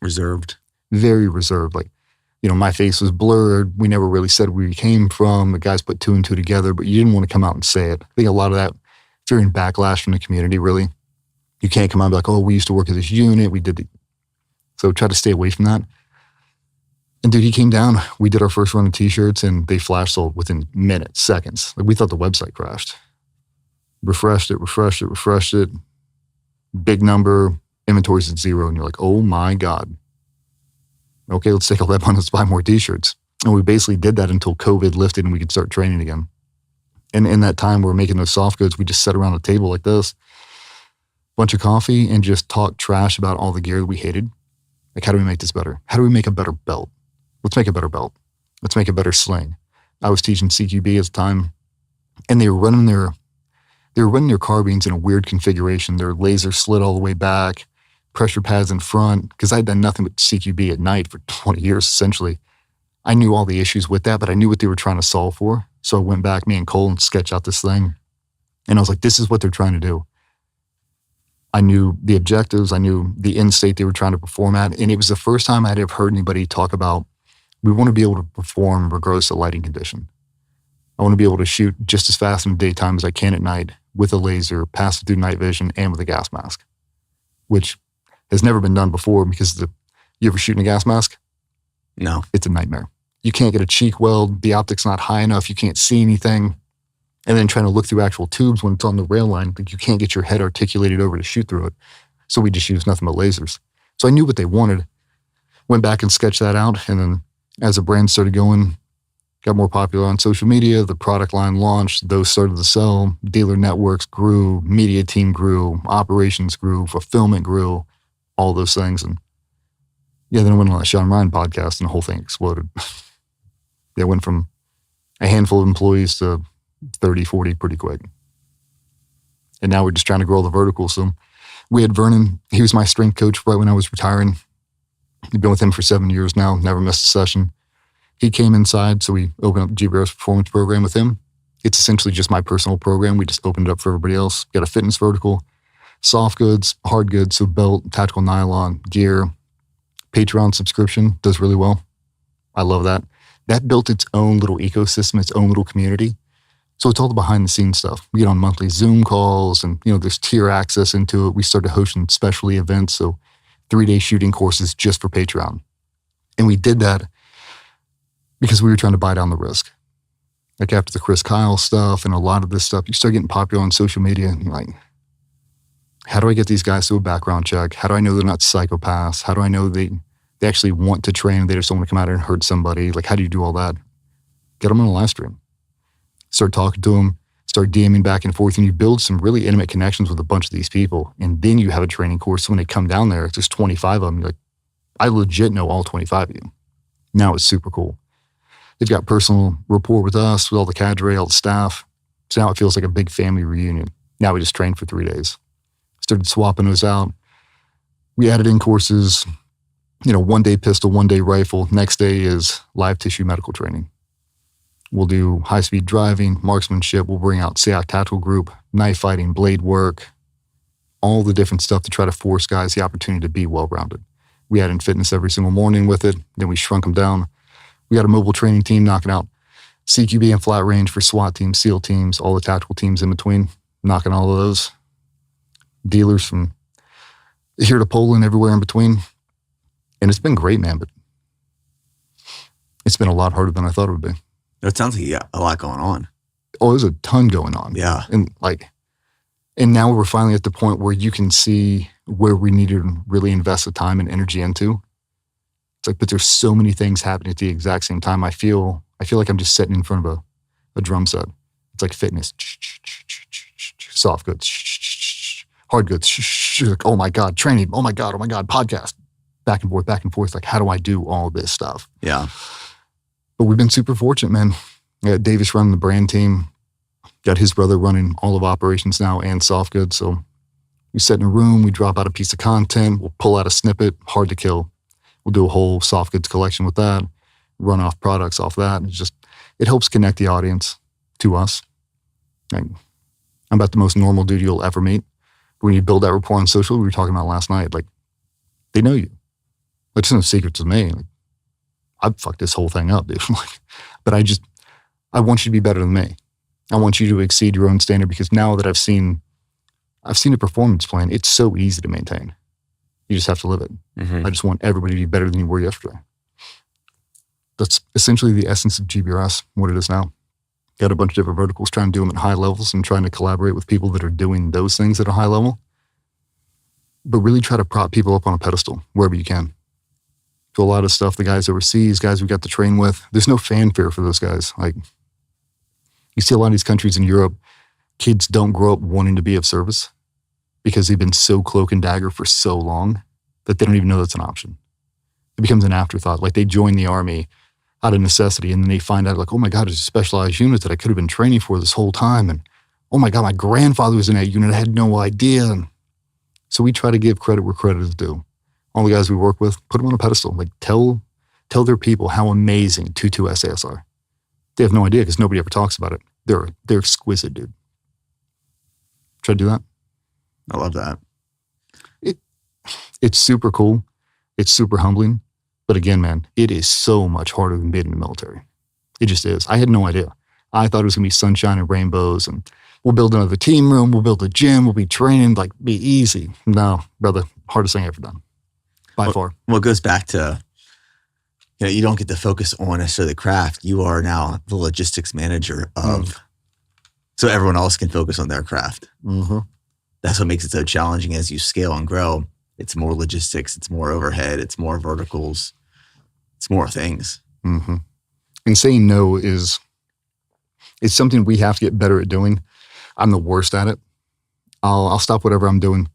Reserved. Very reserved. Like, my face was blurred. We never really said where we came from. The guys put two and two together, but you didn't want to come out and say it. I think a lot of that, fearing backlash from the community, really. You can't come out and be like, oh, we used to work at this unit. We did So try to stay away from that. And dude, he came down. We did our first run of t-shirts and they flash sold within minutes, seconds. Like, we thought the website crashed. Refreshed it. Big number, inventory's at zero. And you're like, oh my God. Okay, let's take all that money, let's buy more t-shirts. And we basically did that until COVID lifted and we could start training again. And in that time we were making those soft goods, we just sat around a table like this, bunch of coffee, and just talked trash about all the gear that we hated. Like, how do we make this better? How do we make a better belt? Let's make a better belt. Let's make a better sling. I was teaching CQB at the time, and they were running their carbines in a weird configuration. Their laser slid all the way back, pressure pads in front, because I'd done nothing but CQB at night for 20 years, essentially. I knew all the issues with that, but I knew what they were trying to solve for. So I went back, me and Cole, and sketched out this thing. And I was like, this is what they're trying to do. I knew the objectives. I knew the end state they were trying to perform at. And it was the first time I'd ever heard anybody talk about, we want to be able to perform regardless of lighting condition. I want to be able to shoot just as fast in the daytime as I can at night with a laser, pass it through night vision, and with a gas mask, which has never been done before because you ever shoot in a gas mask? No. It's a nightmare. You can't get a cheek weld. The optic's not high enough. You can't see anything. And then trying to look through actual tubes when it's on the rail line, like, you can't get your head articulated over to shoot through it. So we just used nothing but lasers. So I knew what they wanted. Went back and sketched that out. And then as the brand started going, got more popular on social media, the product line launched, those started to sell, dealer networks grew, media team grew, operations grew, fulfillment grew, all those things. And yeah, then I went on that Sean Ryan podcast and the whole thing exploded. It went from a handful of employees to 30, 40 pretty quick. And now we're just trying to grow the vertical. So we had Vernon. He was my strength coach right when I was retiring. I've been with him for 7 years now, never missed a session. He came inside, so we opened up the GBRS Performance Program with him. It's essentially just my personal program. We just opened it up for everybody else. Got a fitness vertical, soft goods, hard goods, so belt, tactical nylon, gear. Patreon subscription does really well. I love that. That built its own little ecosystem, its own little community. So it's all the behind the scenes stuff. We get on monthly Zoom calls and, there's tier access into it. We started hosting specialty events, so 3-day shooting courses just for Patreon. And we did that because we were trying to buy down the risk. Like, after the Chris Kyle stuff and a lot of this stuff, you start getting popular on social media and you're like, how do I get these guys to a background check? How do I know they're not psychopaths? How do I know they actually want to train and they just don't want to come out here and hurt somebody? Like, how do you do all that? Get them on a live stream. Start talking to them, start DMing back and forth, and you build some really intimate connections with a bunch of these people. And then you have a training course. So when they come down there, there's 25 of them. You're like, I legit know all 25 of you. Now it's super cool. They've got personal rapport with us, with all the cadre, all the staff. So now it feels like a big family reunion. Now we just trained for 3 days. Started swapping those out. We added in courses, 1 day pistol, 1 day rifle. Next day is live tissue medical training. We'll do high-speed driving, marksmanship. We'll bring out SEAC Tactical Group, knife fighting, blade work, all the different stuff to try to force guys the opportunity to be well-rounded. We add in fitness every single morning with it. Then we shrunk them down. We got a mobile training team knocking out CQB and flat range for SWAT teams, SEAL teams, all the tactical teams in between, knocking all of those. Dealers from here to Poland, everywhere in between. And it's been great, man, but it's been a lot harder than I thought it would be. It sounds like you got a lot going on. Oh, there's a ton going on. Yeah. And now we're finally at the point where you can see where we need to really invest the time and energy into. It's like, but there's so many things happening at the exact same time. I feel like I'm just sitting in front of a drum set. It's like fitness, soft goods, hard goods. Like, oh my God, training. Oh my God, podcast. Back and forth. Like, how do I do all this stuff? Yeah. But we've been super fortunate, man. I got Davis running the brand team. Got his brother running all of operations now and soft goods. So we sit in a room, we drop out a piece of content, we'll pull out a snippet, hard to kill. We'll do a whole soft goods collection with that, run off products off that. It helps connect the audience to us. Like, I'm about the most normal dude you'll ever meet. When you build that rapport on social, we were talking about last night, like, they know you. Like, there's no secret to me. Like, I'd fuck this whole thing up, dude. But I want you to be better than me. I want you to exceed your own standard, because now that I've seen a performance plan, it's so easy to maintain. You just have to live it. I just want everybody to be better than you were yesterday. That's essentially the essence of GBRS, what it is now. Got a bunch of different verticals, trying to do them at high levels and trying to collaborate with people that are doing those things at a high level. But really try to prop people up on a pedestal wherever you can. To a lot of stuff, the guys overseas, guys we got to train with, there's no fanfare for those guys. Like, you see a lot of these countries in Europe, kids don't grow up wanting to be of service because they've been so cloak and dagger for so long that they don't even know that's an option. It becomes an afterthought. Like, they join the army out of necessity, and then they find out, like, oh my God, there's a specialized unit that I could have been training for this whole time. And oh my God, my grandfather was in that unit. I had no idea. And so we try to give credit where credit is due. All the guys we work with, put them on a pedestal. Like, tell their people how amazing 22 SAS are. They have no idea because nobody ever talks about it. They're exquisite, dude. Try to do that. I love that. It's super cool. It's super humbling. But again, man, it is so much harder than being in the military. It just is. I had no idea. I thought it was going to be sunshine and rainbows, and we'll build another team room, we'll build a gym, we'll be training, like, be easy. No, brother, hardest thing I ever done. By far. Well, it goes back to, you don't get to focus on necessarily the craft. You are now the logistics manager of, so everyone else can focus on their craft. That's what makes it so challenging as you scale and grow. It's more logistics, it's more overhead, it's more verticals, it's more things. And saying no is something we have to get better at doing. I'm the worst at it. I'll stop whatever I'm doing.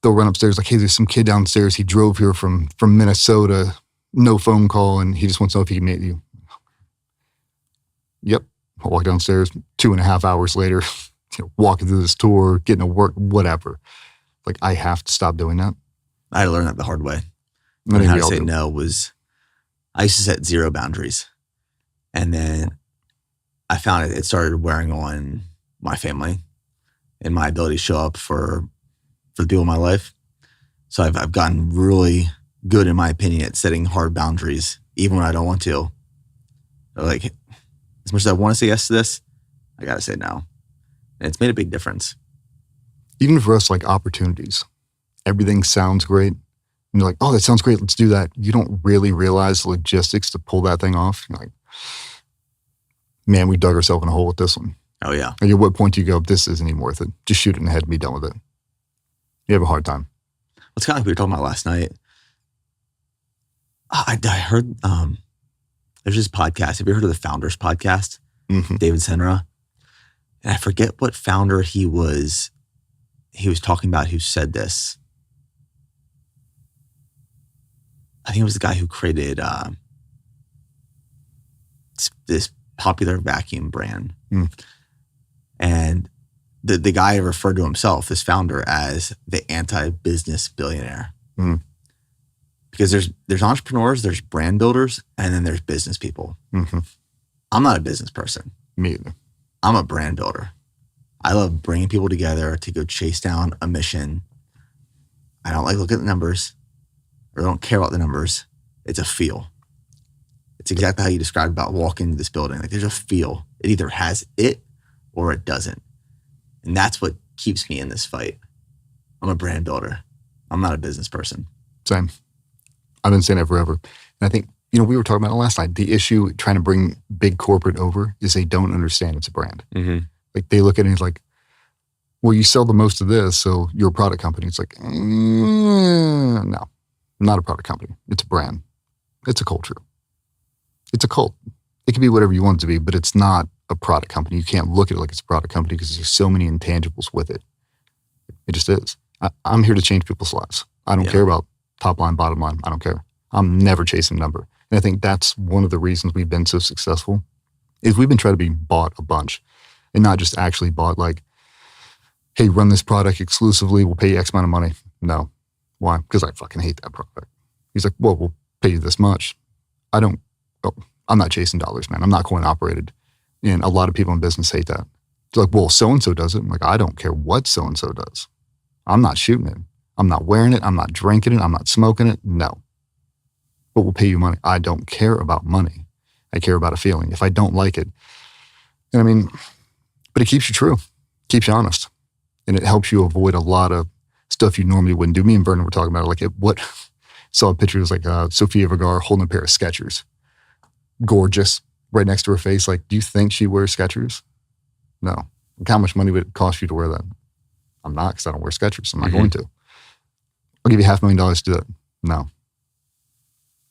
They'll run upstairs like, hey, there's some kid downstairs. He drove here from Minnesota, no phone call, and he just wants to know if he can meet you. Yep. I'll walk downstairs 2.5 hours later, walking through this tour, getting to work, whatever. Like, I have to stop doing that. I had to learn that the hard way. Learning how to say no was, I used to set 0 boundaries. And then I found it started wearing on my family and my ability to show up for the people in my life. So I've gotten really good, in my opinion, at setting hard boundaries, even when I don't want to. Like, as much as I want to say yes to this, I got to say no. And it's made a big difference. Even for us, like, opportunities, everything sounds great. And you're like, oh, that sounds great. Let's do that. You don't really realize the logistics to pull that thing off. You're like, man, we dug ourselves in a hole with this one. Oh, yeah. Like, at what point do you go, this isn't even worth it? Just shoot it in the head and be done with it. You have a hard time. It's kind of like we were talking about last night. I heard, there's this podcast. Have you heard of the Founders Podcast? David Senra. And I forget what founder he was talking about who said this. I think it was the guy who created this popular vacuum brand. And the guy referred to himself, this founder, as the anti-business billionaire. Because there's entrepreneurs, there's brand builders, and then there's business people. I'm not a business person. Me either. I'm a brand builder. I love bringing people together to go chase down a mission. I don't like looking at the numbers, or don't care about the numbers. It's a feel. It's exactly how you described about walking into this building. Like, there's a feel. It either has it or it doesn't. And that's what keeps me in this fight. I'm a brand builder. I'm not a business person. Same. I've been saying that forever. And I think, we were talking about it last night. The issue trying to bring big corporate over is they don't understand it's a brand. Like, they look at it and it's like, well, you sell the most of this, so you're a product company. It's like, no, I'm not a product company. It's a brand. It's a culture. It's a cult. It can be whatever you want it to be, but it's not a product company. You can't look at it like it's a product company because there's so many intangibles with it. It just is. I'm here to change people's lives. I don't care about top line, bottom line. I don't care. I'm never chasing a number. And I think that's one of the reasons we've been so successful is we've been trying to be bought a bunch and not just actually bought like, hey, run this product exclusively. We'll pay you X amount of money. No. Why? Because I fucking hate that product. He's like, well, we'll pay you this much. I'm not chasing dollars, man. I'm not coin operated. And a lot of people in business hate that. They're like, well, so-and-so does it. I'm like, I don't care what so-and-so does. I'm not shooting it. I'm not wearing it. I'm not drinking it. I'm not smoking it. No. but we'll pay you money. I don't care about money. I care about a feeling. If I don't like it, and I mean, but it keeps you true, keeps you honest, and it helps you avoid a lot of stuff you normally wouldn't do. Me and Vernon were talking about it, like saw a picture, it was like Sofia Vergara holding a pair of Skechers. Gorgeous, right next to her face. Like, do you think she wears Skechers? No. Like, how much money would it cost you to wear that? I'm not, because I don't wear Skechers. I'm not going to. I'll give you $500,000 to do it. No.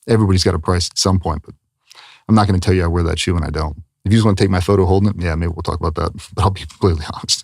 Everybody's got a price at some point, but I'm not going to tell you I wear that shoe and I don't. If you just want to take my photo holding it, yeah, maybe we'll talk about that. But I'll be completely honest.